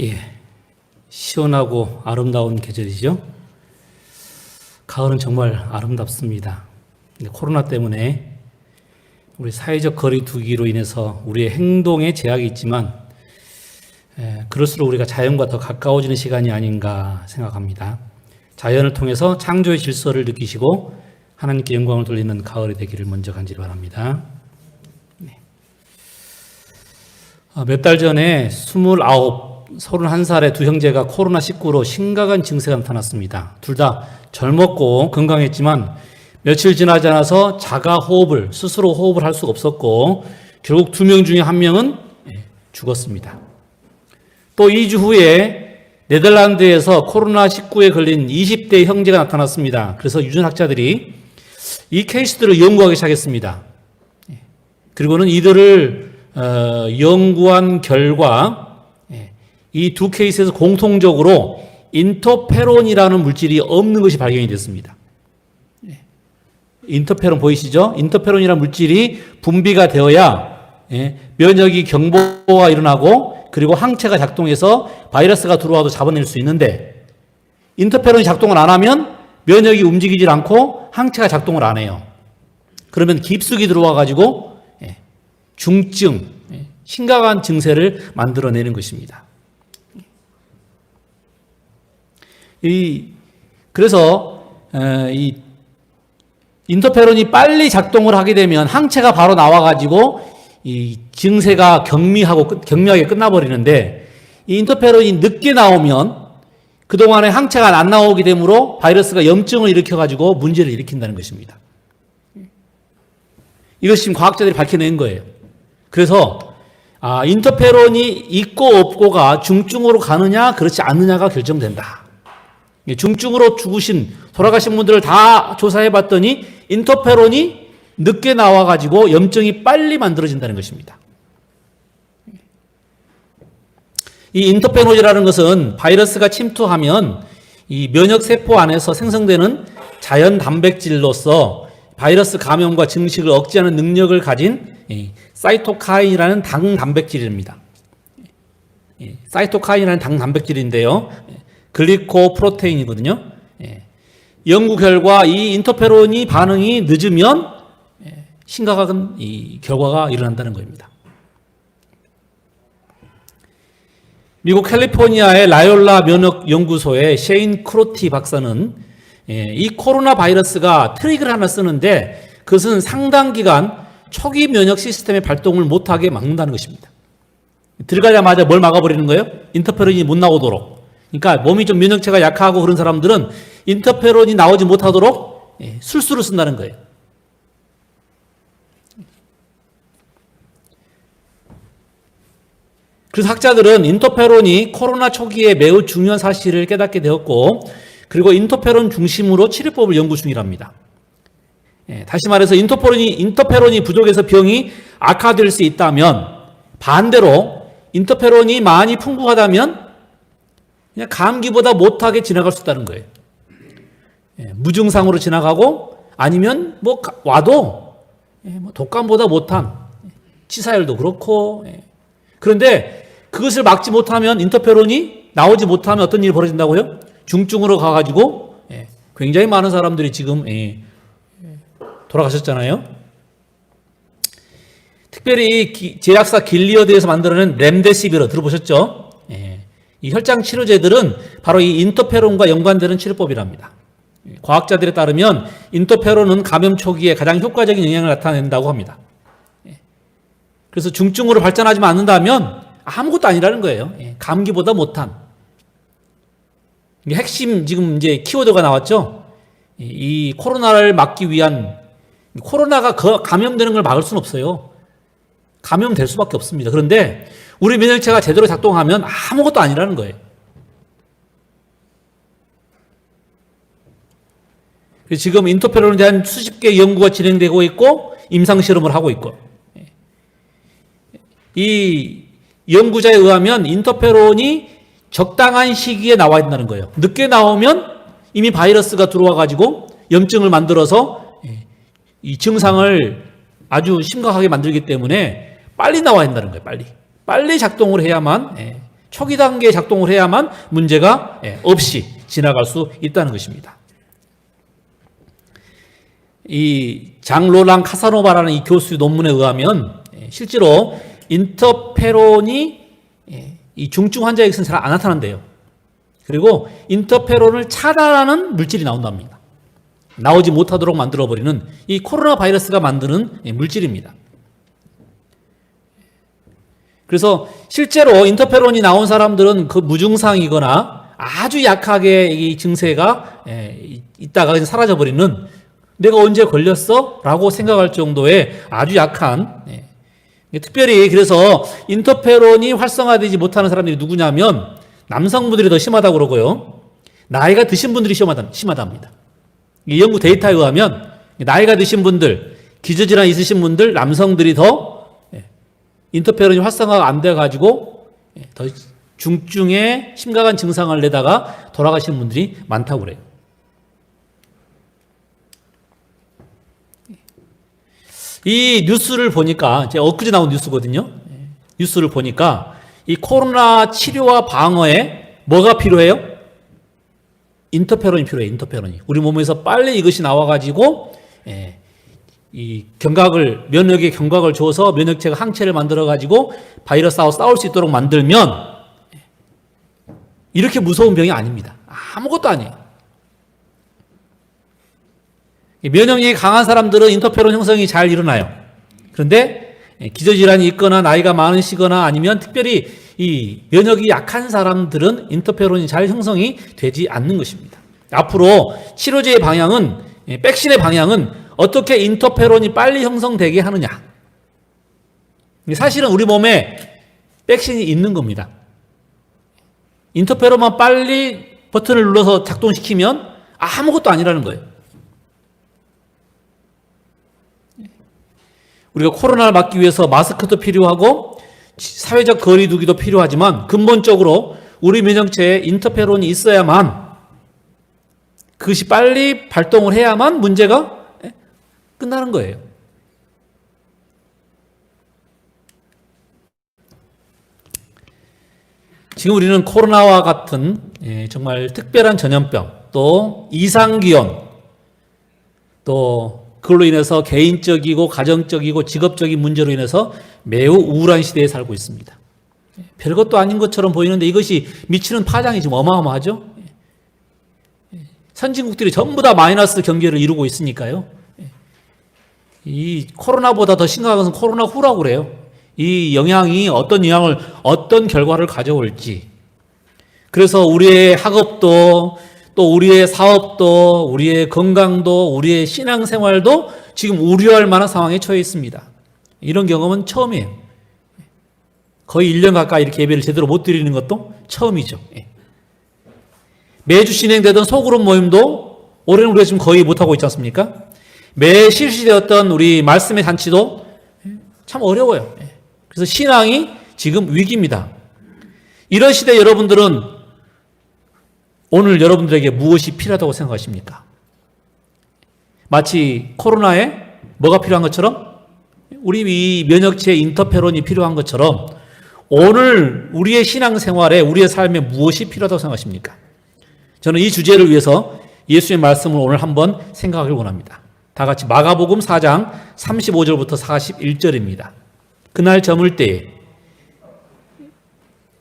예, 시원하고 아름다운 계절이죠. 가을은 정말 아름답습니다. 근데 코로나 때문에 우리 사회적 거리 두기로 인해서 우리의 행동에 제약이 있지만 그럴수록 우리가 자연과 더 가까워지는 시간이 아닌가 생각합니다. 자연을 통해서 창조의 질서를 느끼시고 하나님께 영광을 돌리는 가을이 되기를 먼저 간절히 바랍니다. 몇 달 전에 31살의 두 형제가 코로나19로 심각한 증세가 나타났습니다. 둘 다 젊었고 건강했지만 며칠 지나지 않아서 스스로 호흡을 할 수가 없었고 결국 2명 중에 1명은 죽었습니다. 또 2주 후에 네덜란드에서 코로나19에 걸린 20대 형제가 나타났습니다. 그래서 유전학자들이 이 케이스들을 연구하기 시작했습니다. 그리고는 이들을 연구한 결과 이 두 케이스에서 공통적으로 인터페론이라는 물질이 없는 것이 발견이 됐습니다. 인터페론 보이시죠? 인터페론이라는 물질이 분비가 되어야 면역이 경보가 일어나고 그리고 항체가 작동해서 바이러스가 들어와도 잡아낼 수 있는데 인터페론이 작동을 안 하면 면역이 움직이질 않고 항체가 작동을 안 해요. 그러면 깊숙이 들어와 가지고 중증, 심각한 증세를 만들어내는 것입니다. 그래서 이 인터페론이 빨리 작동을 하게 되면 항체가 바로 나와가지고 이 증세가 경미하게 끝나버리는데 이 인터페론이 늦게 나오면 그동안에 항체가 안 나오게 되므로 바이러스가 염증을 일으켜가지고 문제를 일으킨다는 것입니다. 이것이 지금 과학자들이 밝혀낸 거예요. 그래서 인터페론이 있고 없고가 중증으로 가느냐 그렇지 않느냐가 결정된다. 중증으로 돌아가신 분들을 다 조사해 봤더니 인터페론이 늦게 나와가지고 염증이 빨리 만들어진다는 것입니다. 이 인터페론이라는 것은 바이러스가 침투하면 이 면역세포 안에서 생성되는 자연 단백질로서 바이러스 감염과 증식을 억제하는 능력을 가진 사이토카인이라는 당 단백질입니다. 사이토카인이라는 당 단백질인데요. 글리코프로테인이거든요. 연구 결과 이 인터페론이 반응이 늦으면 심각한 이 결과가 일어난다는 겁니다. 미국 캘리포니아의 라이올라 면역연구소의 셰인 크로티 박사는 이 코로나 바이러스가 트릭을 하나 쓰는데 그것은 상당 기간 초기 면역 시스템의 발동을 못하게 막는다는 것입니다. 들어가자마자 뭘 막아버리는 거예요? 인터페론이 못 나오도록. 그러니까 몸이 좀 면역체가 약하고 그런 사람들은 인터페론이 나오지 못하도록 술수를 쓴다는 거예요. 그래서 학자들은 인터페론이 코로나 초기에 매우 중요한 사실을 깨닫게 되었고 그리고 인터페론 중심으로 치료법을 연구 중이랍니다. 다시 말해서 인터페론이 부족해서 병이 악화될 수 있다면 반대로 인터페론이 많이 풍부하다면 그냥 감기보다 못하게 지나갈 수 있다는 거예요. 무증상으로 지나가고 아니면 와도 독감보다 못한 치사율도 그렇고 그런데 그것을 막지 못하면 인터페론이 나오지 못하면 어떤 일이 벌어진다고요? 중증으로 가가지고 굉장히 많은 사람들이 지금 돌아가셨잖아요. 특별히 제약사 길리어드에서 만들어낸 렘데시비르 들어보셨죠? 이 혈장 치료제들은 바로 이 인터페론과 연관되는 치료법이랍니다. 과학자들에 따르면 인터페론은 감염 초기에 가장 효과적인 영향을 나타낸다고 합니다. 그래서 중증으로 발전하지 않는다면 아무것도 아니라는 거예요. 감기보다 못한. 핵심 지금 이제 키워드가 나왔죠. 이 코로나를 막기 위한 코로나가 감염되는 걸 막을 수는 없어요. 감염될 수밖에 없습니다. 그런데 우리 면역체가 제대로 작동하면 아무것도 아니라는 거예요. 그래서 지금 인터페론에 대한 수십 개의 연구가 진행되고 있고 임상실험을 하고 있고 이 연구자에 의하면 인터페론이 적당한 시기에 나와야 된다는 거예요. 늦게 나오면 이미 바이러스가 들어와 가지고 염증을 만들어서 이 증상을 아주 심각하게 만들기 때문에 빨리 나와야 한다는 거예요. 빨리 작동을 해야만 초기 단계에 작동을 해야만 문제가 없이 지나갈 수 있다는 것입니다. 이 장로랑 카사노바라는 이 교수의 논문에 의하면 실제로 인터페론이 이 중증 환자에게서는 잘 안 나타난대요. 그리고 인터페론을 차단하는 물질이 나온답니다. 나오지 못하도록 만들어버리는 이 코로나 바이러스가 만드는 물질입니다. 그래서 실제로 인터페론이 나온 사람들은 그 무증상이거나 아주 약하게 이 증세가 있다가 사라져버리는, 내가 언제 걸렸어? 라고 생각할 정도의 아주 약한, 특별히 그래서 인터페론이 활성화되지 못하는 사람들이 누구냐면 남성분들이 더 심하다고 그러고요. 나이가 드신 분들이 심하답니다. 이 연구 데이터에 의하면 나이가 드신 분들, 기저질환 있으신 분들, 남성들이 더 인터페론이 활성화가 안 돼가지고 더 중증의 심각한 증상을 내다가 돌아가시는 분들이 많다고 그래요. 이 뉴스를 보니까, 제가 엊그제 나온 뉴스거든요. 뉴스를 보니까 이 코로나 치료와 방어에 뭐가 필요해요? 인터페론이 필요해요. 인터페론이. 우리 몸에서 빨리 이것이 나와가지고 이 면역의 경각을 줘서 면역체가 항체를 만들어가지고 바이러스하고 싸울 수 있도록 만들면 이렇게 무서운 병이 아닙니다. 아무것도 아니에요. 면역력이 강한 사람들은 인터페론 형성이 잘 일어나요. 그런데 기저질환이 있거나 나이가 많으시거나 아니면 특별히 이 면역이 약한 사람들은 인터페론이 잘 형성이 되지 않는 것입니다. 앞으로 치료제의 방향은, 백신의 방향은 어떻게 인터페론이 빨리 형성되게 하느냐. 사실은 우리 몸에 백신이 있는 겁니다. 인터페론만 빨리 버튼을 눌러서 작동시키면 아무것도 아니라는 거예요. 우리가 코로나를 막기 위해서 마스크도 필요하고 사회적 거리 두기도 필요하지만 근본적으로 우리 면역체에 인터페론이 있어야만, 그것이 빨리 발동을 해야만 문제가 끝나는 거예요. 지금 우리는 코로나와 같은 정말 특별한 전염병, 또 이상기온, 또 그걸로 인해서 개인적이고 가정적이고 직업적인 문제로 인해서 매우 우울한 시대에 살고 있습니다. 별것도 아닌 것처럼 보이는데 이것이 미치는 파장이 지금 어마어마하죠. 선진국들이 전부 다 마이너스 경제를 이루고 있으니까요. 이 코로나보다 더 심각한 것은 코로나 후라고 그래요. 이 영향이 어떤 결과를 가져올지. 그래서 우리의 학업도, 또 우리의 사업도, 우리의 건강도, 우리의 신앙생활도 지금 우려할 만한 상황에 처해 있습니다. 이런 경험은 처음이에요. 거의 1년 가까이 이렇게 예배를 제대로 못 드리는 것도 처음이죠. 매주 진행되던 소그룹 모임도 올해는 우리가 지금 거의 못하고 있지 않습니까? 매 실시되었던 우리 말씀의 잔치도 참 어려워요. 그래서 신앙이 지금 위기입니다. 이런 시대에 여러분들은 오늘 여러분들에게 무엇이 필요하다고 생각하십니까? 마치 코로나에 뭐가 필요한 것처럼, 우리 이 면역체의 인터페론이 필요한 것처럼 오늘 우리의 신앙생활에, 우리의 삶에 무엇이 필요하다고 생각하십니까? 저는 이 주제를 위해서 예수의 말씀을 오늘 한번 생각하길 원합니다. 다 같이 마가복음 4장 35절부터 41절입니다. 그날 저물 때에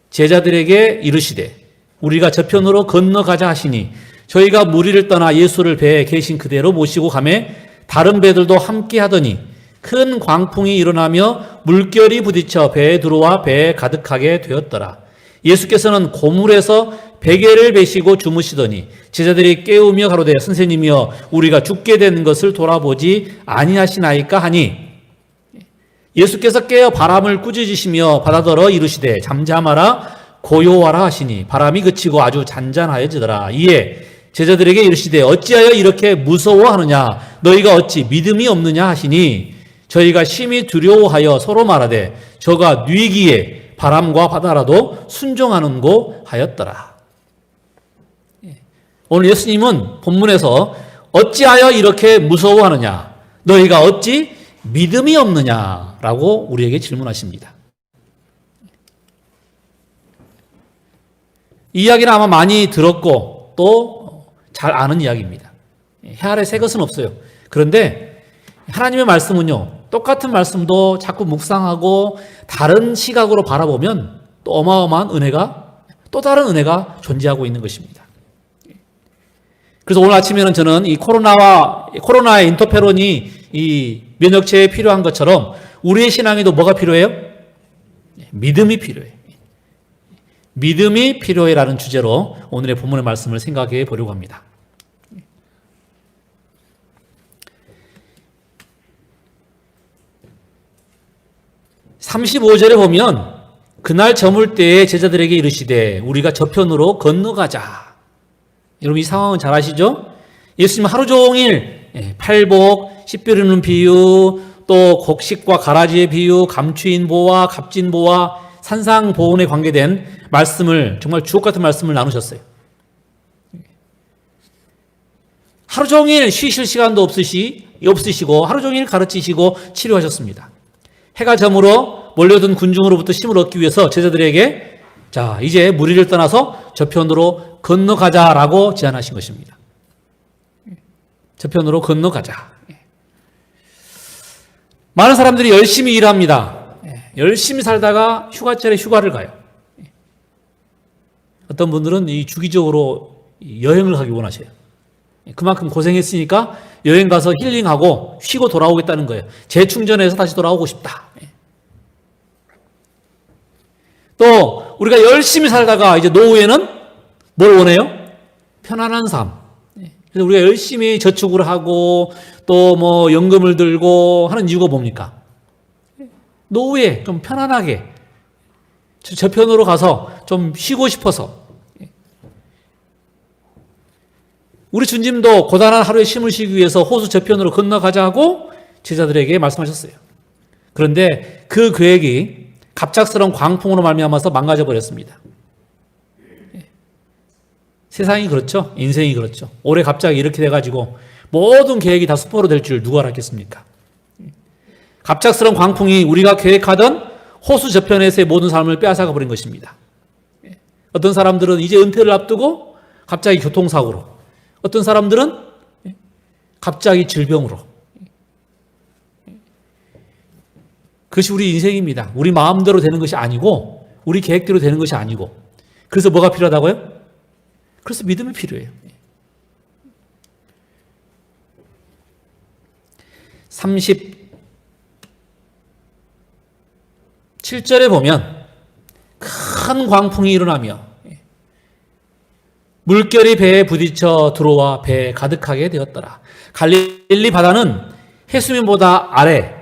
제자들에게 이르시되 우리가 저편으로 건너가자 하시니 저희가 무리를 떠나 예수를 배에 계신 그대로 모시고 가매 다른 배들도 함께 하더니 큰 광풍이 일어나며 물결이 부딪혀 배에 들어와 배에 가득하게 되었더라. 예수께서는 고물에서 베개를 베시고 주무시더니 제자들이 깨우며 가로되 선생님이여 우리가 죽게 되는 것을 돌아보지 아니하시나이까 하니 예수께서 깨어 바람을 꾸짖으시며 바다더러 이르시되 잠잠하라 고요하라 하시니 바람이 그치고 아주 잔잔하여지더라. 이에 제자들에게 이르시되 어찌하여 이렇게 무서워하느냐 너희가 어찌 믿음이 없느냐 하시니 저희가 심히 두려워하여 서로 말하되 저가 뉘기에 바람과 바다라도 순종하는고 하였더라. 오늘 예수님은 본문에서 어찌하여 이렇게 무서워하느냐 너희가 어찌 믿음이 없느냐라고 우리에게 질문하십니다. 이 이야기는 아마 많이 들었고 또 잘 아는 이야기입니다. 해 아래 새 것은 없어요. 그런데 하나님의 말씀은요, 똑같은 말씀도 자꾸 묵상하고 다른 시각으로 바라보면 또 어마어마한 은혜가, 또 다른 은혜가 존재하고 있는 것입니다. 그래서 오늘 아침에는 저는 이 코로나의 인터페론이 이 면역체에 필요한 것처럼 우리의 신앙에도 뭐가 필요해요? 믿음이 필요해요. 믿음이 필요해라는 주제로 오늘의 본문의 말씀을 생각해 보려고 합니다. 35절에 보면 그날 저물 때에 제자들에게 이르시되 우리가 저편으로 건너가자. 여러분 이 상황은 잘 아시죠? 예수님 하루 종일 팔복, 씨 뼈르는 비유, 또 곡식과 가라지의 비유, 감추인 보화, 값진 보화, 산상보온에 관계된 말씀을, 정말 주옥 같은 말씀을 나누셨어요. 하루 종일 쉬실 시간도 없으시고 하루 종일 가르치시고 치료하셨습니다. 해가 저물어 몰려든 군중으로부터 힘을 얻기 위해서 제자들에게 자, 이제 무리를 떠나서 저편으로 건너가자라고 제안하신 것입니다. 저편으로 건너가자. 많은 사람들이 열심히 일합니다. 열심히 살다가 휴가철에 휴가를 가요. 어떤 분들은 이 주기적으로 여행을 가기 원하셔요. 그만큼 고생했으니까 여행 가서 힐링하고 쉬고 돌아오겠다는 거예요. 재충전해서 다시 돌아오고 싶다. 또 우리가 열심히 살다가 이제 노후에는 뭘 원해요? 편안한 삶. 그래서 우리가 열심히 저축을 하고 또 뭐 연금을 들고 하는 이유가 뭡니까? 노후에 좀 편안하게 저편으로 가서 좀 쉬고 싶어서. 우리 주님도 고단한 하루의 쉼을 쉬기 위해서 호수 저편으로 건너가자고 제자들에게 말씀하셨어요. 그런데 그 계획이 갑작스러운 광풍으로 말미암아서 망가져 버렸습니다. 세상이 그렇죠. 인생이 그렇죠. 올해 갑자기 이렇게 돼가지고 모든 계획이 다 수포로 될 줄 누가 알았겠습니까? 갑작스러운 광풍이 우리가 계획하던 호수 저편에서의 모든 삶을 빼앗아가 버린 것입니다. 어떤 사람들은 이제 은퇴를 앞두고 갑자기 교통사고로, 어떤 사람들은 갑자기 질병으로. 그것이 우리 인생입니다. 우리 마음대로 되는 것이 아니고 우리 계획대로 되는 것이 아니고. 그래서 뭐가 필요하다고요? 그래서 믿음이 필요해요. 37절에 보면 큰 광풍이 일어나며 물결이 배에 부딪혀 들어와 배에 가득하게 되었더라. 갈릴리 바다는 해수면보다 아래,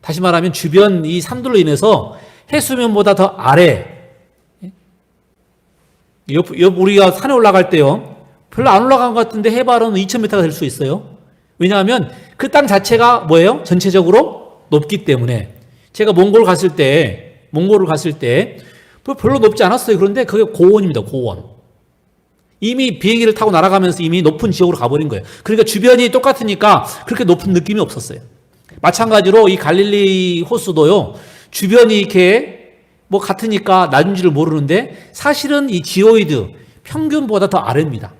다시 말하면 주변 이 산들로 인해서 해수면보다 더 아래, 우리가 산에 올라갈 때요, 별로 안 올라간 것 같은데 해발은 2000m가 될 수 있어요. 왜냐하면 그 땅 자체가 뭐예요? 전체적으로 높기 때문에. 제가 몽골을 갔을 때 별로 높지 않았어요. 그런데 그게 고원입니다. 고원. 이미 비행기를 타고 날아가면서 이미 높은 지역으로 가버린 거예요. 그러니까 주변이 똑같으니까 그렇게 높은 느낌이 없었어요. 마찬가지로 이 갈릴리 호수도요, 주변이 이렇게 뭐 같으니까 낮은 줄을 모르는데 사실은 이 지오이드 평균보다 더 아래입니다.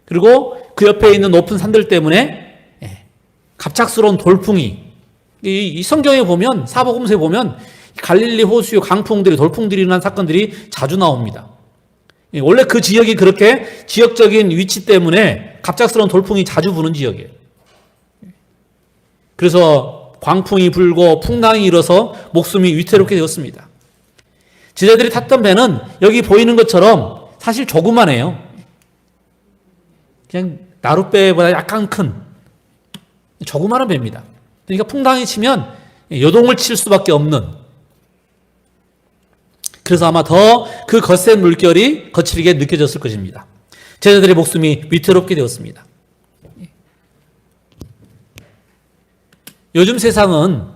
그리고 그 옆에 있는 높은 산들 때문에 갑작스러운 돌풍이, 이 성경에 보면, 사복음서에 보면 갈릴리 호수의 강풍들이, 돌풍들이 일어난 사건들이 자주 나옵니다. 원래 그 지역이 그렇게 지역적인 위치 때문에 갑작스러운 돌풍이 자주 부는 지역이에요. 그래서 광풍이 불고 풍랑이 일어서 목숨이 위태롭게 되었습니다. 제자들이 탔던 배는 여기 보이는 것처럼 사실 조그만해요. 그냥 나룻배보다 약간 큰 조그마한 배입니다. 그러니까 풍랑이 치면 요동을 칠 수밖에 없는, 그래서 아마 더 그 거센 물결이 거칠게 느껴졌을 것입니다. 제자들의 목숨이 위태롭게 되었습니다. 요즘 세상은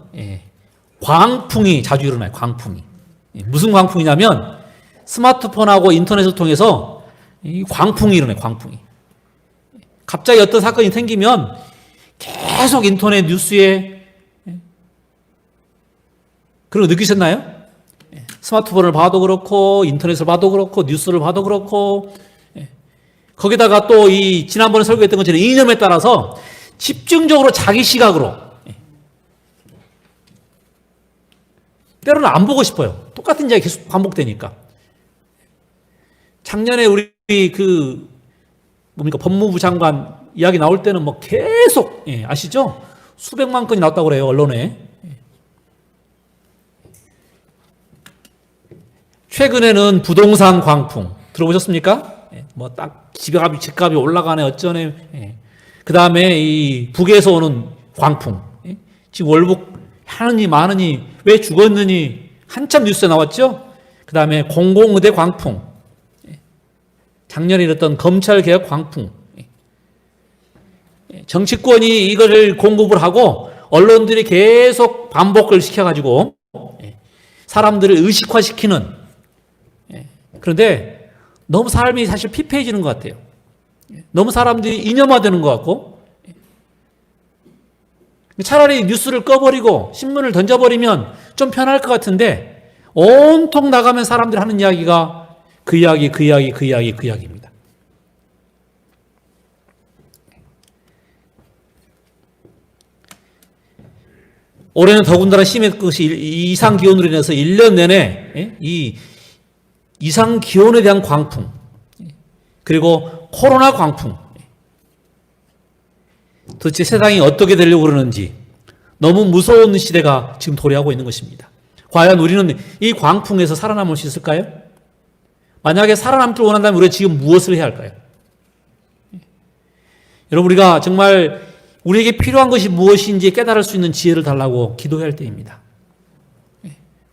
광풍이 자주 일어나요. 광풍이. 무슨 광풍이냐면 스마트폰하고 인터넷을 통해서 광풍이 일어나요. 광풍이. 갑자기 어떤 사건이 생기면 계속 인터넷 뉴스에, 그런 거 느끼셨나요? 스마트폰을 봐도 그렇고 인터넷을 봐도 그렇고 뉴스를 봐도 그렇고 거기다가 또 이 지난번에 설교했던 것처럼 이념에 따라서 집중적으로 자기 시각으로 때로는 안 보고 싶어요. 똑같은 이야기 계속 반복되니까. 작년에 우리 법무부 장관 이야기 나올 때는 뭐 계속 아시죠? 수백만 건이 나왔다고 그래요, 언론에. 최근에는 부동산 광풍 들어보셨습니까? 뭐 딱 집값이 올라가네 어쩌네. 그 다음에 이 북에서 오는 광풍. 지금 월북 하느니 마느니 왜 죽었느니 한참 뉴스에 나왔죠. 그 다음에 공공의대 광풍. 작년에 일었던 검찰개혁 광풍. 정치권이 이거를 공급을 하고 언론들이 계속 반복을 시켜가지고 사람들을 의식화시키는. 그런데 너무 삶이 사실 피폐해지는 것 같아요. 너무 사람들이 이념화되는 것 같고 차라리 뉴스를 꺼버리고 신문을 던져버리면 좀 편할 것 같은데 온통 나가면 사람들이 하는 이야기가 그 이야기입니다. 올해는 더군다나 심했던 것이 이상기온으로 인해서 1년 내내 이 이상기온에 대한 광풍 그리고 코로나 광풍 도대체 세상이 어떻게 되려고 그러는지 너무 무서운 시대가 지금 도래하고 있는 것입니다. 과연 우리는 이 광풍에서 살아남을 수 있을까요? 만약에 살아남기를 원한다면 우리가 지금 무엇을 해야 할까요? 여러분 우리가 정말 우리에게 필요한 것이 무엇인지 깨달을 수 있는 지혜를 달라고 기도해야 할 때입니다.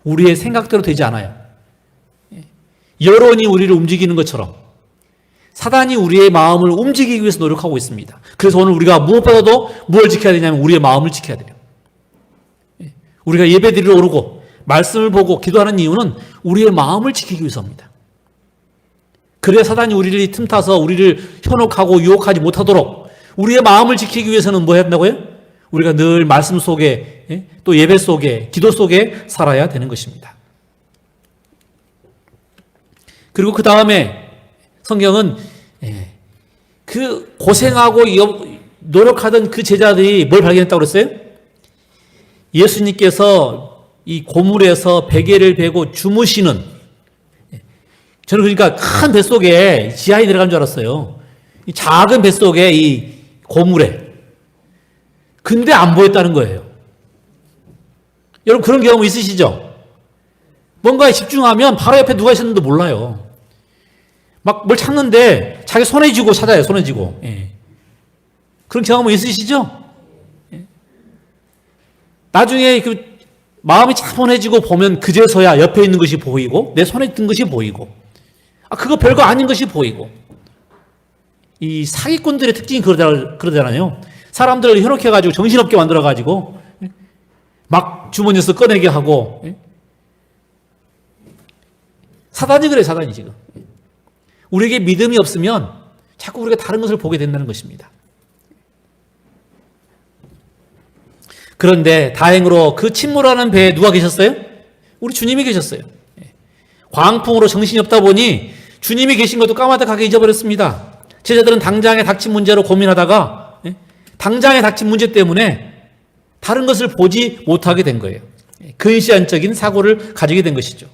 우리의 생각대로 되지 않아요. 여론이 우리를 움직이는 것처럼 사단이 우리의 마음을 움직이기 위해서 노력하고 있습니다. 그래서 오늘 우리가 무엇보다도 뭘 지켜야 되냐면 우리의 마음을 지켜야 돼요. 우리가 예배드리러 오르고 말씀을 보고 기도하는 이유는 우리의 마음을 지키기 위해서입니다. 그래야 사단이 우리를 틈타서 우리를 현혹하고 유혹하지 못하도록 우리의 마음을 지키기 위해서는 뭐 해야 된다고요? 우리가 늘 말씀 속에 또 예배 속에 기도 속에 살아야 되는 것입니다. 그리고 그 다음에 성경은 그 고생하고 노력하던 그 제자들이 뭘 발견했다고 그랬어요? 예수님께서 이 고물에서 베개를 베고 주무시는 저는 그러니까 큰 뱃속에 지하에 들어간 줄 알았어요. 이 작은 뱃속에 이 고물에 근데 안 보였다는 거예요. 여러분 그런 경험 있으시죠? 뭔가에 집중하면 바로 옆에 누가 있었는데 몰라요. 막 뭘 찾는데 자기 손에 쥐고 찾아요. 손에 쥐고. 그런 경험은 있으시죠? 나중에 그 마음이 차분해지고 보면 그제서야 옆에 있는 것이 보이고 내 손에 든 것이 보이고 그거 별거 아닌 것이 보이고 이 사기꾼들의 특징이 그러잖아요. 사람들을 현혹해가지고 정신없게 만들어가지고 막 주머니에서 꺼내게 하고 사단이 그래요. 사단이 지금. 우리에게 믿음이 없으면 자꾸 우리가 다른 것을 보게 된다는 것입니다. 그런데 다행으로 그 침몰하는 배에 누가 계셨어요? 우리 주님이 계셨어요. 광풍으로 정신이 없다 보니 주님이 계신 것도 까마득하게 잊어버렸습니다. 제자들은 당장에 닥친 문제로 고민하다가 당장에 닥친 문제 때문에 다른 것을 보지 못하게 된 거예요. 근시안적인 사고를 가지게 된 것이죠.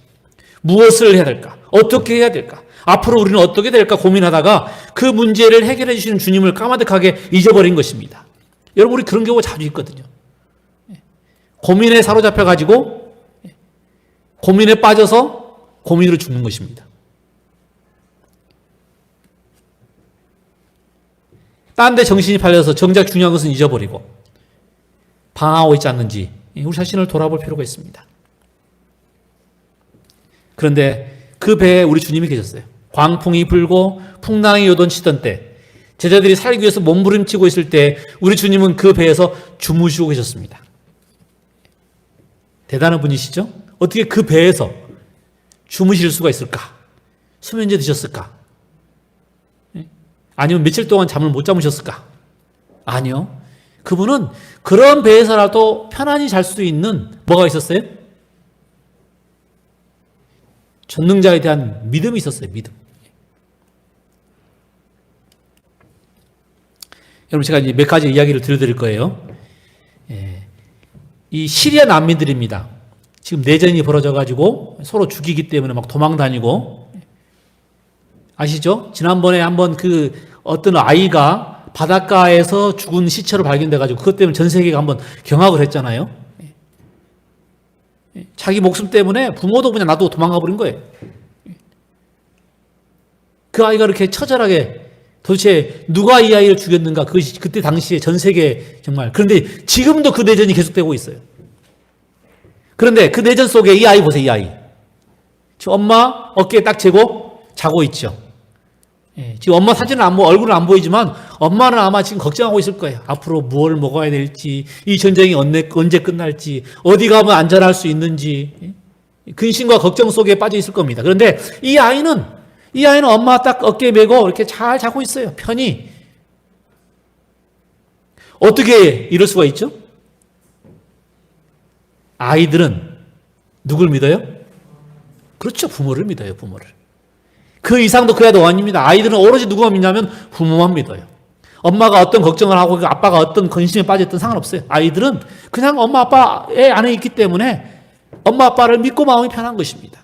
무엇을 해야 될까? 어떻게 해야 될까? 앞으로 우리는 어떻게 될까 고민하다가 그 문제를 해결해 주시는 주님을 까마득하게 잊어버린 것입니다. 여러분 우리 그런 경우가 자주 있거든요. 고민에 사로잡혀가지고 고민에 빠져서 고민으로 죽는 것입니다. 딴 데 정신이 팔려서 정작 중요한 것은 잊어버리고 방황하고 있지 않는지 우리 자신을 돌아볼 필요가 있습니다. 그런데 그 배에 우리 주님이 계셨어요. 광풍이 불고 풍랑이 요동치던 때 제자들이 살기 위해서 몸부림치고 있을 때 우리 주님은 그 배에서 주무시고 계셨습니다. 대단한 분이시죠? 어떻게 그 배에서 주무실 수가 있을까? 수면제 드셨을까? 아니면 며칠 동안 잠을 못 잠으셨을까? 아니요. 그분은 그런 배에서라도 편안히 잘 수 있는 뭐가 있었어요? 전능자에 대한 믿음이 있었어요. 믿음. 여러분 제가 이제 몇 가지 이야기를 들려드릴 거예요. 이 시리아 난민들입니다. 지금 내전이 벌어져가지고 서로 죽이기 때문에 막 도망 다니고 아시죠? 지난번에 한번 그 어떤 아이가 바닷가에서 죽은 시체로 발견돼가지고 그것 때문에 전 세계가 한번 경악을 했잖아요. 자기 목숨 때문에 부모도 그냥 놔두고 도망가 버린 거예요. 그 아이가 이렇게 처절하게 도대체 누가 이 아이를 죽였는가? 그것이 그때 당시에 전 세계 정말. 그런데 지금도 그 내전이 계속되고 있어요. 그런데 그 내전 속에 이 아이 보세요, 이 아이. 지금 엄마 어깨에 딱 재고 자고 있죠. 지금 엄마 사진은 얼굴은 안 보이지만 엄마는 아마 지금 걱정하고 있을 거예요. 앞으로 무엇을 먹어야 될지, 이 전쟁이 언제 끝날지, 어디 가면 안전할 수 있는지, 근심과 걱정 속에 빠져 있을 겁니다. 그런데 이 아이는 엄마 딱 어깨에 메고 이렇게 잘 자고 있어요. 편히. 어떻게 이럴 수가 있죠? 아이들은 누굴 믿어요? 그렇죠. 부모를 믿어요. 부모를. 그 이상도 그래도 아닙니다. 아이들은 오로지 누구만 믿냐면 부모만 믿어요. 엄마가 어떤 걱정을 하고 아빠가 어떤 근심에 빠졌든 상관없어요. 아이들은 그냥 엄마 아빠의 안에 있기 때문에 엄마 아빠를 믿고 마음이 편한 것입니다.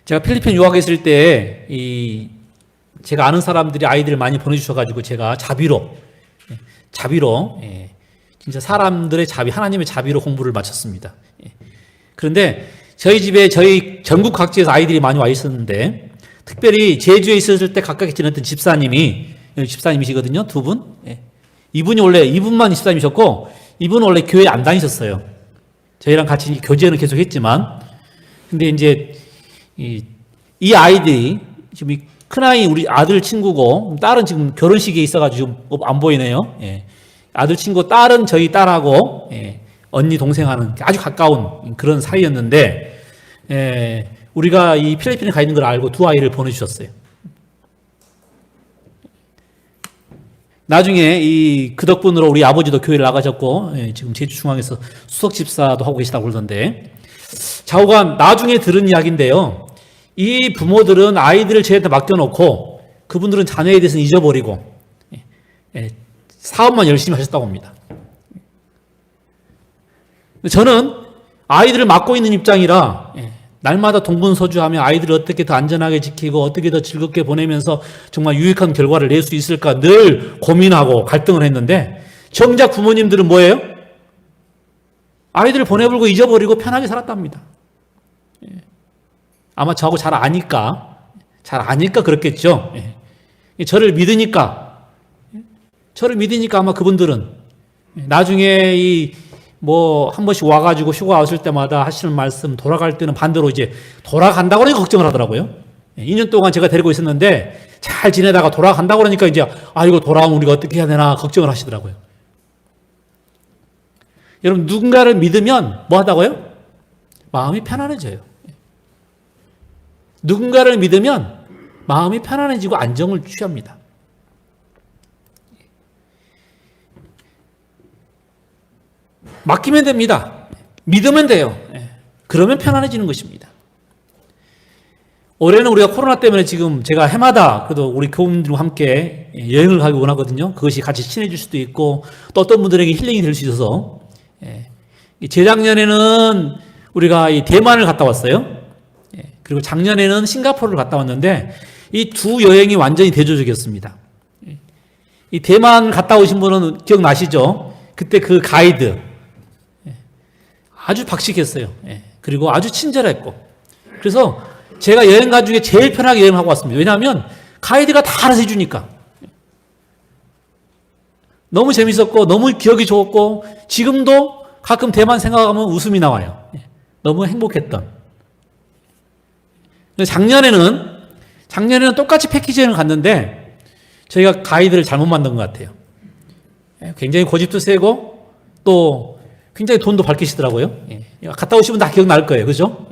제가 필리핀 유학에 있을 때 제가 아는 사람들이 아이들을 많이 보내주셔가지고 제가 자비로 진짜 사람들의 자비, 하나님의 자비로 공부를 마쳤습니다. 그런데 저희 집에 저희 전국 각지에서 아이들이 많이 와 있었는데 특별히 제주에 있었을 때 가깝게 지냈던 집사님이시거든요. 두 분. 이분만 집사님이셨고 이분은 원래 교회 안 다니셨어요. 저희랑 같이 교제는 계속 했지만 근데 이제 이 아이들이 지금 이 큰아이 우리 아들 친구고 딸은 지금 결혼식에 있어가지고 안 보이네요. 아들 친구 딸은 저희 딸하고 언니 동생하는 아주 가까운 그런 사이였는데 우리가 이 필리핀에 가 있는 걸 알고 두 아이를 보내주셨어요. 나중에 그 덕분으로 우리 아버지도 교회를 나가셨고 지금 제주중앙에서 수석 집사도 하고 계시다고 그러던데 좌우간 나중에 들은 이야기인데요. 이 부모들은 아이들을 저희한테 맡겨놓고 그분들은 자녀에 대해서는 잊어버리고 사업만 열심히 하셨다고 합니다. 저는 아이들을 맡고 있는 입장이라 날마다 동분서주하며 아이들을 어떻게 더 안전하게 지키고 어떻게 더 즐겁게 보내면서 정말 유익한 결과를 낼 수 있을까 늘 고민하고 갈등을 했는데 정작 부모님들은 뭐예요? 아이들을 보내버리고 잊어버리고 편하게 살았답니다. 아마 저하고 잘 아니까 그렇겠죠. 저를 믿으니까 아마 그분들은 나중에 한 번씩 와가지고 휴가 왔을 때마다 하시는 말씀 돌아갈 때는 반대로 이제 돌아간다고 그러니까 걱정을 하더라고요. 2년 동안 제가 데리고 있었는데 잘 지내다가 돌아간다고 그러니까 이제 이거 돌아오면 우리가 어떻게 해야 되나 걱정을 하시더라고요. 여러분 누군가를 믿으면 뭐 하다고요? 마음이 편안해져요. 누군가를 믿으면 마음이 편안해지고 안정을 취합니다. 맡기면 됩니다. 믿으면 돼요. 그러면 편안해지는 것입니다. 올해는 우리가 코로나 때문에 지금 제가 해마다 그래도 우리 교우님들과 함께 여행을 가기 원하거든요. 그것이 같이 친해질 수도 있고 또 어떤 분들에게 힐링이 될 수 있어서 재작년에는 우리가 대만을 갔다 왔어요. 그리고 작년에는 싱가포르를 갔다 왔는데 이 두 여행이 완전히 대조적이었습니다. 이 대만 갔다 오신 분은 기억나시죠? 그때 그 가이드 아주 박식했어요. 그리고 아주 친절했고 그래서 제가 여행 간 중에 제일 편하게 여행하고 왔습니다. 왜냐하면 가이드가 다 알아서 해주니까 너무 재밌었고 너무 기억이 좋았고 지금도 가끔 대만 생각하면 웃음이 나와요. 너무 행복했던. 작년에는 똑같이 패키지 여행을 갔는데 저희가 가이드를 잘못 만든 것 같아요. 굉장히 고집도 세고 또 굉장히 돈도 밝히시더라고요. 갔다 오시면 다 기억날 거예요. 그죠?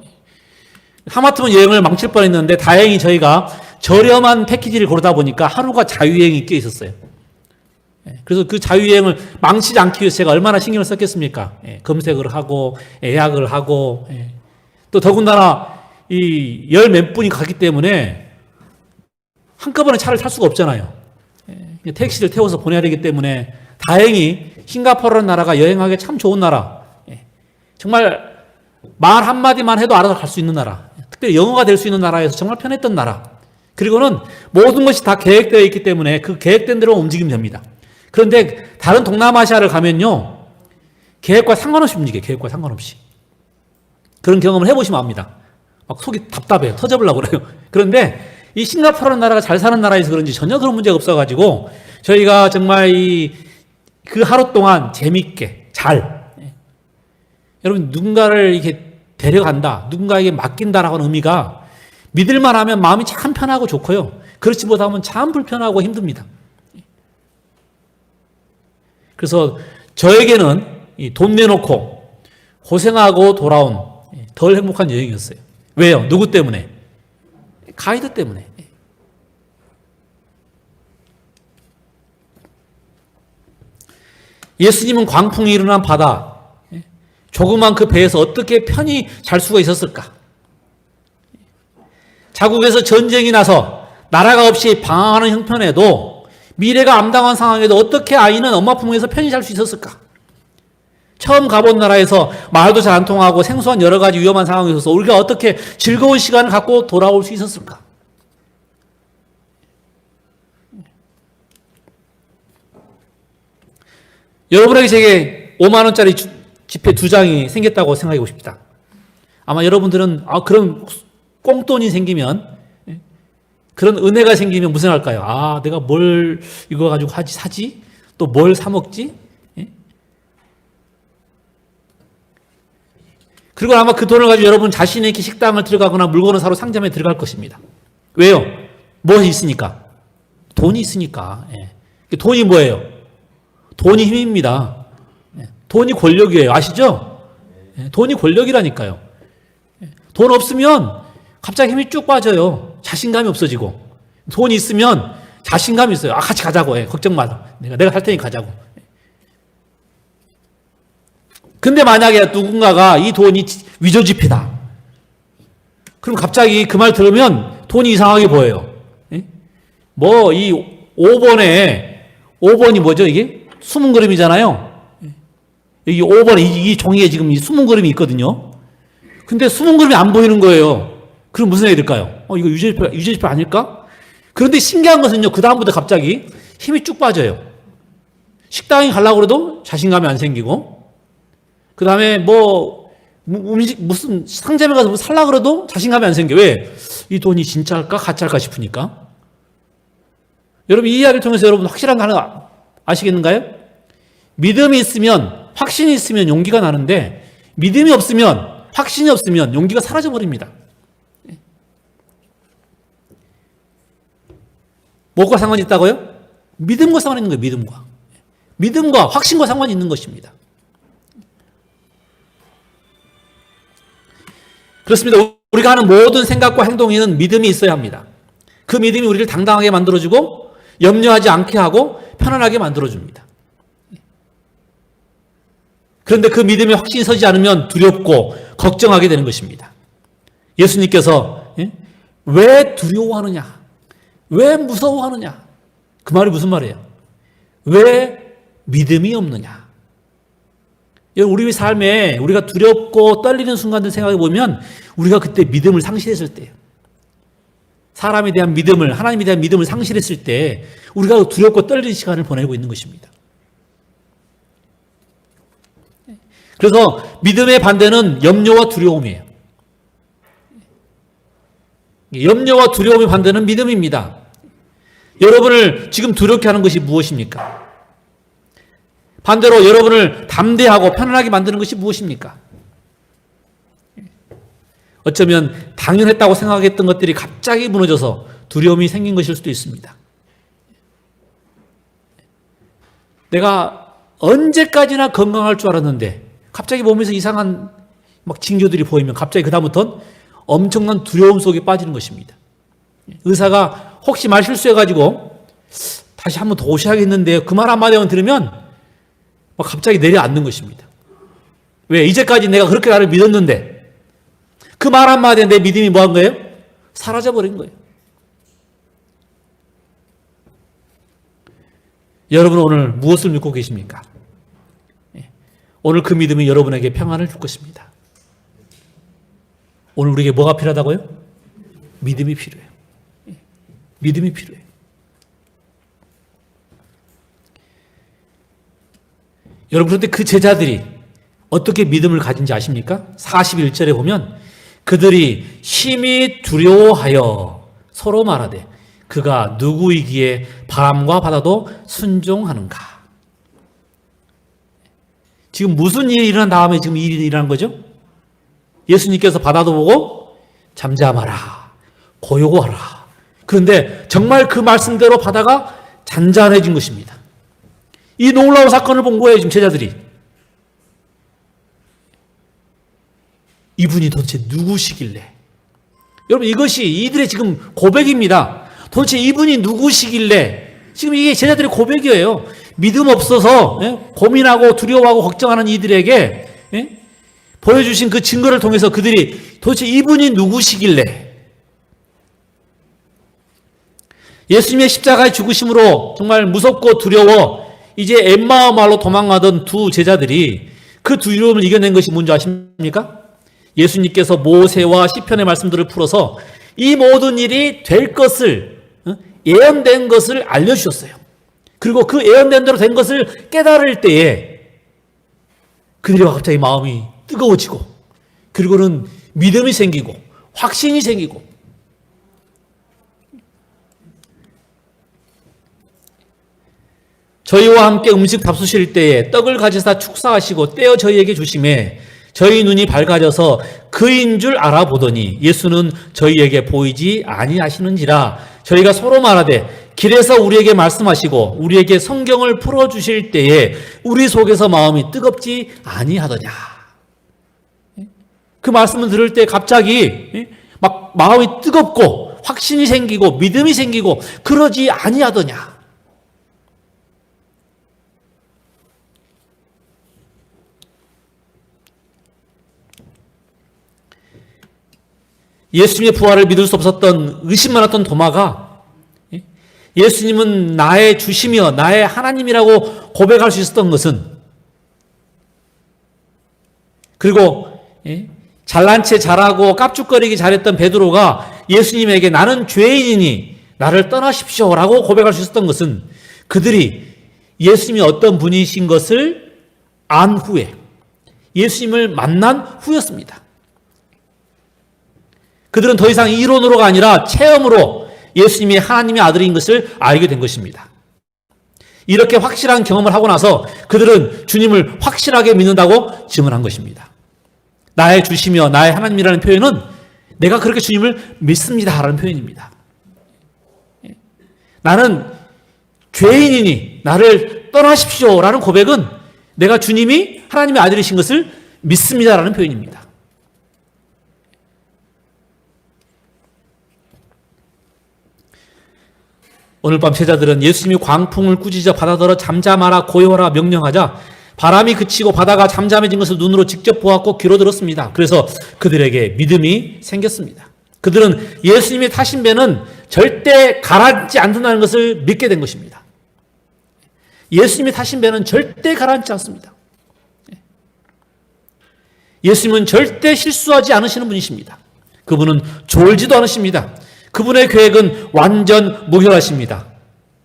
하마터면 여행을 망칠 뻔했는데 다행히 저희가 저렴한 패키지를 고르다 보니까 하루가 자유여행이 껴 있었어요. 그래서 그 자유여행을 망치지 않기 위해서 제가 얼마나 신경을 썼겠습니까? 검색을 하고, 예약을 하고, 또 더군다나 이 열 몇 분이 가기 때문에 한꺼번에 차를 탈 수가 없잖아요. 택시를 태워서 보내야 되기 때문에 다행히 싱가포르라는 나라가 여행하기 참 좋은 나라. 정말 말 한마디만 해도 알아서 갈 수 있는 나라. 특별히 영어가 될 수 있는 나라에서 정말 편했던 나라. 그리고는 모든 것이 다 계획되어 있기 때문에 그 계획된 대로 움직이면 됩니다. 그런데 다른 동남아시아를 가면요, 계획과 상관없이 움직여요. 계획과 상관없이. 그런 경험을 해보시면 압니다. 막 속이 답답해요. 터져보려고 그래요. 그런데 이 싱가포르라는 나라가 잘 사는 나라에서 그런지 전혀 그런 문제가 없어가지고 저희가 정말 그 하루 동안 재밌게 여러분 누군가를 이렇게 데려간다, 누군가에게 맡긴다라고 하는 의미가 믿을만 하면 마음이 참 편하고 좋고요. 그렇지 못하면 참 불편하고 힘듭니다. 그래서 저에게는 돈 내놓고 고생하고 돌아온 덜 행복한 여행이었어요. 왜요? 누구 때문에? 가이드 때문에. 예수님은 광풍이 일어난 바다, 조그만 그 배에서 어떻게 편히 잘 수가 있었을까? 자국에서 전쟁이 나서 나라가 없이 방황하는 형편에도 미래가 암담한 상황에도 어떻게 아이는 엄마 품에서 편히 잘 수 있었을까? 처음 가본 나라에서 말도 잘 안 통하고 생소한 여러 가지 위험한 상황이 있어서 우리가 어떻게 즐거운 시간을 갖고 돌아올 수 있었을까? 여러분에게 제게 5만 원짜리 지폐 2장이 생겼다고 생각해 보십시다. 아마 여러분들은 그런 꽁돈이 생기면, 그런 은혜가 생기면 무슨 할까요? 내가 뭘 이거 가지고 사지? 또 뭘 사 먹지? 그리고 아마 그 돈을 가지고 여러분 자신의 식당을 들어가거나 물건을 사러 상점에 들어갈 것입니다. 왜요? 무엇이 있으니까? 돈이 있으니까. 돈이 뭐예요? 돈이 힘입니다. 돈이 권력이에요. 아시죠? 돈이 권력이라니까요. 돈 없으면 갑자기 힘이 쭉 빠져요. 자신감이 없어지고. 돈이 있으면 자신감이 있어요. 같이 가자고. 걱정 마. 내가 살 테니 가자고. 근데 만약에 누군가가 이 돈이 위조지폐다. 그럼 갑자기 그 말 들으면 돈이 이상하게 보여요. 이 5번이 뭐죠, 이게? 숨은 그림이잖아요. 여기 5번에 이 종이에 지금 이 숨은 그림이 있거든요. 근데 숨은 그림이 안 보이는 거예요. 그럼 무슨 얘기 들까요? 이거 유죄지폐 아닐까? 그런데 신기한 것은요, 그다음부터 갑자기 힘이 쭉 빠져요. 식당에 가려고 그래도 자신감이 안 생기고, 그 다음에 무슨 상점에 가서 뭐 살려고 그래도 자신감이 안 생겨. 왜? 이 돈이 진짜일까? 가짜일까 싶으니까. 여러분, 이 이야기를 통해서 여러분 확실한 거 하나 아시겠는가요? 믿음이 있으면, 확신이 있으면 용기가 나는데, 믿음이 없으면, 확신이 없으면 용기가 사라져 버립니다. 뭐가 상관이 있다고요? 믿음과 상관이 있는 거예요, 믿음과 확신과 상관이 있는 것입니다. 그렇습니다. 우리가 하는 모든 생각과 행동에는 믿음이 있어야 합니다. 그 믿음이 우리를 당당하게 만들어주고 염려하지 않게 하고 편안하게 만들어줍니다. 그런데 그 믿음에 확신이 서지 않으면 두렵고 걱정하게 되는 것입니다. 예수님께서 왜 두려워하느냐? 왜 무서워하느냐? 그 말이 무슨 말이에요? 왜 믿음이 없느냐? 우리 삶에 우리가 두렵고 떨리는 순간들 생각해 보면 우리가 그때 믿음을 상실했을 때예요. 사람에 대한 믿음을, 하나님에 대한 믿음을 상실했을 때 우리가 두렵고 떨리는 시간을 보내고 있는 것입니다. 그래서 믿음의 반대는 염려와 두려움이에요. 염려와 두려움의 반대는 믿음입니다. 여러분을 지금 두렵게 하는 것이 무엇입니까? 반대로 여러분을 담대하고 편안하게 만드는 것이 무엇입니까? 어쩌면 당연했다고 생각했던 것들이 갑자기 무너져서 두려움이 생긴 것일 수도 있습니다. 내가 언제까지나 건강할 줄 알았는데 갑자기 몸에서 이상한 징조들이 보이면 갑자기 그다음부터는 엄청난 두려움 속에 빠지는 것입니다. 의사가 혹시 말 실수해가지고 다시 한번 더 오셔야겠는데요. 그 말 한마디만 들으면 막 갑자기 내려앉는 것입니다. 왜? 이제까지 내가 그렇게 나를 믿었는데 그 말 한마디에 내 믿음이 뭐 한 거예요? 사라져버린 거예요. 여러분 오늘 무엇을 믿고 계십니까? 오늘 그 믿음이 여러분에게 평안을 줄 것입니다. 오늘 우리에게 뭐가 필요하다고요? 믿음이 필요해요. 믿음이 필요해요. 여러분 그런데 그 제자들이 어떻게 믿음을 가진지 아십니까? 41절에 보면 그들이 심히 두려워하여 서로 말하되 그가 누구이기에 바람과 바다도 순종하는가. 지금 무슨 일이 일어난 다음에 지금 이 일이 일어난 거죠? 예수님께서 바다도 보고 잠잠하라, 고요하라. 그런데 정말 그 말씀대로 바다가 잔잔해진 것입니다. 이 놀라운 사건을 본 거예요, 지금 제자들이. 이분이 도대체 누구시길래? 여러분 이것이 이들의 지금 고백입니다. 도대체 이분이 누구시길래? 지금 이게 제자들의 고백이에요. 믿음 없어서 고민하고 두려워하고 걱정하는 이들에게 보여주신 그 증거를 통해서 그들이 도대체 이분이 누구시길래? 예수님의 십자가의 죽으심으로 정말 무섭고 두려워 이제 엠마오 마을로 도망가던 두 제자들이 그 두려움을 이겨낸 것이 뭔지 아십니까? 예수님께서 모세와 시편의 말씀들을 풀어서 이 모든 일이 될 것을 예언된 것을 알려주셨어요. 그리고 그 예언된 대로 된 것을 깨달을 때에 그들이 갑자기 마음이 뜨거워지고 그리고는 믿음이 생기고 확신이 생기고 저희와 함께 음식 잡수실 때에 떡을 가지사 축사하시고 떼어 저희에게 주심에 저희 눈이 밝아져서 그인 줄 알아보더니 예수는 저희에게 보이지 아니하시는지라. 저희가 서로 말하되 길에서 우리에게 말씀하시고 우리에게 성경을 풀어주실 때에 우리 속에서 마음이 뜨겁지 아니하더냐. 그 말씀을 들을 때 갑자기 막 마음이 뜨겁고 확신이 생기고 믿음이 생기고 그러지 아니하더냐. 예수님의 부활을 믿을 수 없었던 의심 많았던 도마가 예수님은 나의 주시며 나의 하나님이라고 고백할 수 있었던 것은 그리고 잘난 체 잘하고 깝죽거리기 잘했던 베드로가 예수님에게 나는 죄인이니 나를 떠나십시오라고 고백할 수 있었던 것은 그들이 예수님이 어떤 분이신 것을 안 후에 예수님을 만난 후였습니다. 그들은 더 이상 이론으로가 아니라 체험으로 예수님이 하나님의 아들인 것을 알게 된 것입니다. 이렇게 확실한 경험을 하고 나서 그들은 주님을 확실하게 믿는다고 증언한 것입니다. 나의 주시며 나의 하나님이라는 표현은 내가 그렇게 주님을 믿습니다라는 표현입니다. 나는 죄인이니 나를 떠나십시오라는 고백은 내가 주님이 하나님의 아들이신 것을 믿습니다라는 표현입니다. 오늘 밤 제자들은 예수님이 광풍을 꾸짖어 바다더러 잠잠하라 고요하라 명령하자 바람이 그치고 바다가 잠잠해진 것을 눈으로 직접 보았고 귀로 들었습니다. 그래서 그들에게 믿음이 생겼습니다. 그들은 예수님이 타신 배는 절대 가라앉지 않는다는 것을 믿게 된 것입니다. 예수님이 타신 배는 절대 가라앉지 않습니다. 예수님은 절대 실수하지 않으시는 분이십니다. 그분은 졸지도 않으십니다. 그분의 계획은 완전 무결하십니다.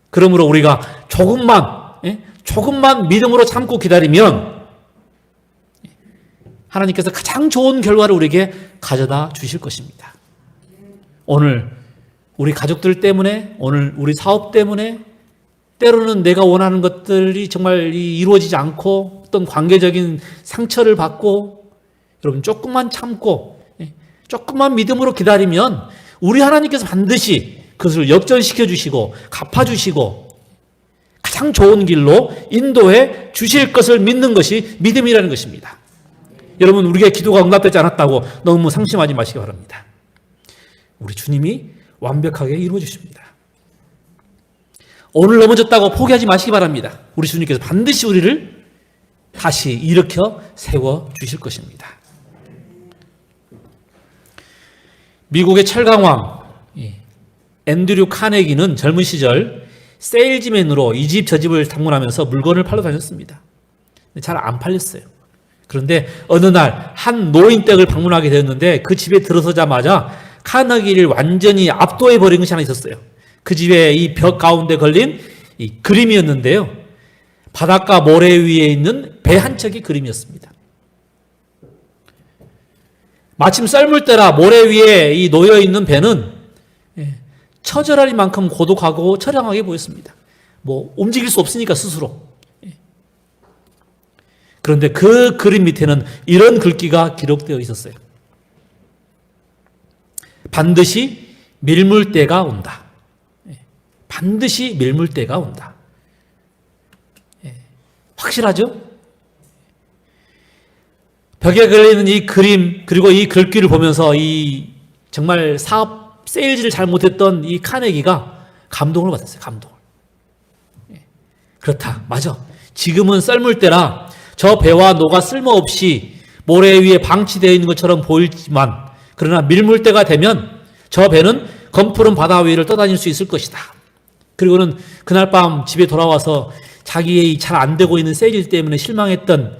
그러므로 우리가 조금만 믿음으로 참고 기다리면 하나님께서 가장 좋은 결과를 우리에게 가져다 주실 것입니다. 오늘 우리 가족들 때문에, 오늘 우리 사업 때문에 때로는 내가 원하는 것들이 정말 이루어지지 않고 어떤 관계적인 상처를 받고 여러분 조금만 참고 조금만 믿음으로 기다리면 우리 하나님께서 반드시 그것을 역전시켜 주시고 갚아주시고 가장 좋은 길로 인도해 주실 것을 믿는 것이 믿음이라는 것입니다. 여러분 우리의 기도가 응답되지 않았다고 너무 상심하지 마시기 바랍니다. 우리 주님이 완벽하게 이루어 주십니다. 오늘 넘어졌다고 포기하지 마시기 바랍니다. 우리 주님께서 반드시 우리를 다시 일으켜 세워 주실 것입니다. 미국의 철강왕 앤드류 카네기는 젊은 시절 세일즈맨으로 이 집 저 집을 방문하면서 물건을 팔러 다녔습니다. 잘 안 팔렸어요. 그런데 어느 날 한 노인댁을 방문하게 되었는데 그 집에 들어서자마자 카네기를 완전히 압도해 버린 것이 하나 있었어요. 그 집에 이 벽 가운데 걸린 이 그림이었는데요. 바닷가 모래 위에 있는 배 한 척의 그림이었습니다. 마침 썰물 때라 모래 위에 이 놓여 있는 배는 처절하리만큼 고독하고 처량하게 보였습니다. 움직일 수 없으니까 스스로. 그런데 그 그림 밑에는 이런 글귀가 기록되어 있었어요. 반드시 밀물 때가 온다. 반드시 밀물 때가 온다. 확실하죠? 벽에 걸리는 이 그림 그리고 이 글귀를 보면서 이 정말 사업 세일즈를 잘 못했던 이 카네기가 감동을 받았어요. 감동을. 그렇다. 맞아. 지금은 썰물 때라 저 배와 노가 쓸모없이 모래 위에 방치되어 있는 것처럼 보이지만 그러나 밀물 때가 되면 저 배는 검푸른 바다 위를 떠다닐 수 있을 것이다. 그리고는 그날 밤 집에 돌아와서 자기의 잘 안 되고 있는 세일 때문에 실망했던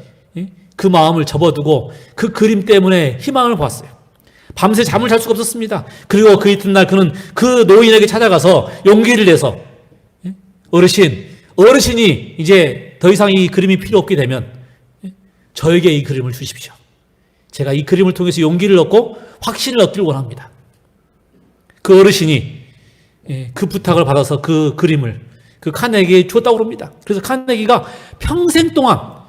그 마음을 접어두고 그 그림 때문에 희망을 보았어요. 밤새 잠을 잘 수가 없었습니다. 그리고 그 이튿날 그는 그 노인에게 찾아가서 용기를 내서 어르신이 이제 더 이상 이 그림이 필요 없게 되면 저에게 이 그림을 주십시오. 제가 이 그림을 통해서 용기를 얻고 확신을 얻기를 원합니다. 그 어르신이 그 부탁을 받아서 그 그림을 그 카네기에게 주었다고 합니다. 그래서 카네기가 평생 동안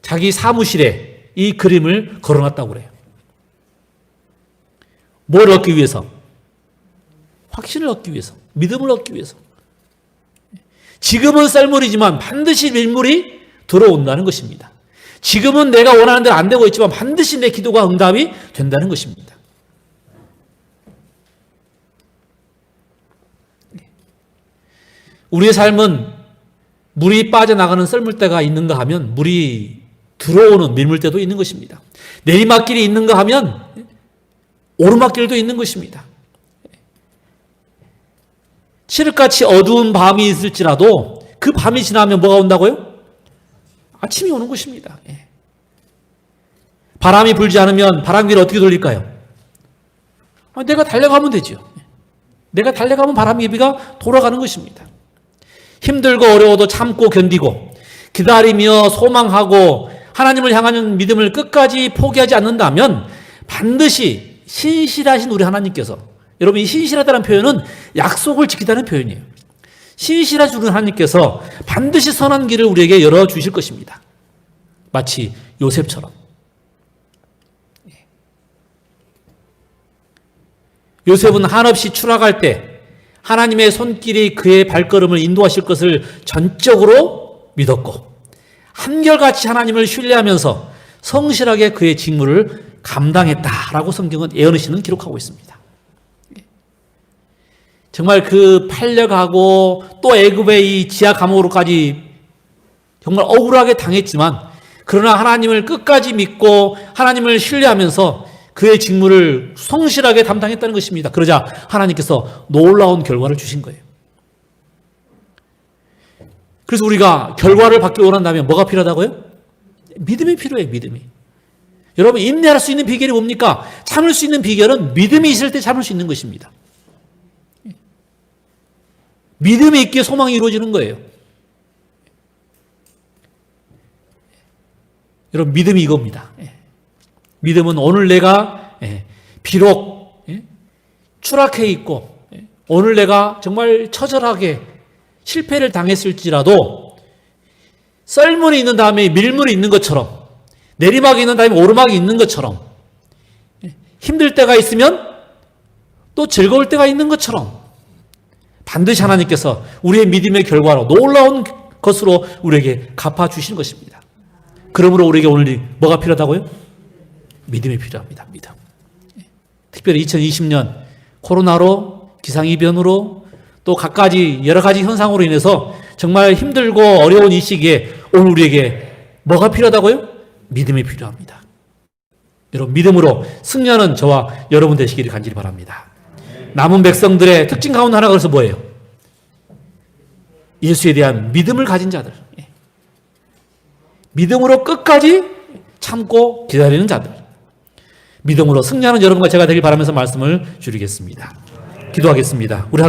자기 사무실에 이 그림을 걸어놨다고 그래요. 뭘 얻기 위해서? 확신을 얻기 위해서, 믿음을 얻기 위해서. 지금은 썰물이지만 반드시 밀물이 들어온다는 것입니다. 지금은 내가 원하는 대로 안 되고 있지만 반드시 내 기도가 응답이 된다는 것입니다. 우리의 삶은 물이 빠져나가는 썰물대가 있는가 하면 물이 들어오는 밀물대도 있는 것입니다. 내리막길이 있는가 하면 오르막길도 있는 것입니다. 칠흑같이 어두운 밤이 있을지라도 그 밤이 지나면 뭐가 온다고요? 아침이 오는 것입니다. 바람이 불지 않으면 바람기를 어떻게 돌릴까요? 내가 달려가면 되죠. 내가 달려가면 바람개비가 돌아가는 것입니다. 힘들고 어려워도 참고 견디고 기다리며 소망하고 하나님을 향하는 믿음을 끝까지 포기하지 않는다면 반드시 신실하신 우리 하나님께서, 여러분 이 신실하다는 표현은 약속을 지키다는 표현이에요. 신실하신 우리 하나님께서 반드시 선한 길을 우리에게 열어주실 것입니다. 마치 요셉처럼. 요셉은 한없이 추락할 때 하나님의 손길이 그의 발걸음을 인도하실 것을 전적으로 믿었고 한결같이 하나님을 신뢰하면서 성실하게 그의 직무를 감당했다라고 성경은 예언의 기록하고 있습니다. 정말 그 팔려가고 또 애굽의 이 지하 감옥으로까지 정말 억울하게 당했지만 그러나 하나님을 끝까지 믿고 하나님을 신뢰하면서 그의 직무를 성실하게 담당했다는 것입니다. 그러자 하나님께서 놀라운 결과를 주신 거예요. 그래서 우리가 결과를 받기 원한다면 뭐가 필요하다고요? 믿음이 필요해요. 믿음이. 여러분 인내할 수 있는 비결이 뭡니까? 참을 수 있는 비결은 믿음이 있을 때 참을 수 있는 것입니다. 믿음이 있기에 소망이 이루어지는 거예요. 여러분 믿음이 이겁니다. 믿음은 오늘 내가 비록 추락해 있고 오늘 내가 정말 처절하게 실패를 당했을지라도 썰물이 있는 다음에 밀물이 있는 것처럼 내리막이 있는 다음에 오르막이 있는 것처럼 힘들 때가 있으면 또 즐거울 때가 있는 것처럼 반드시 하나님께서 우리의 믿음의 결과로 놀라운 것으로 우리에게 갚아주시는 것입니다. 그러므로 우리에게 오늘 뭐가 필요하다고요? 믿음이 필요합니다. 믿음. 특별히 2020년 코로나로 기상이변으로 또 갖가지 여러 가지 현상으로 인해서 정말 힘들고 어려운 이 시기에 오늘 우리에게 뭐가 필요하다고요? 믿음이 필요합니다. 여러분 믿음으로 승리하는 저와 여러분 되시기를 간절히 바랍니다. 남은 백성들의 특징 가운데 하나가 그래서 뭐예요? 예수에 대한 믿음을 가진 자들. 믿음으로 끝까지 참고 기다리는 자들. 믿음으로 승리하는 여러분과 제가 되길 바라면서 말씀을 줄이겠습니다. 기도하겠습니다. 우리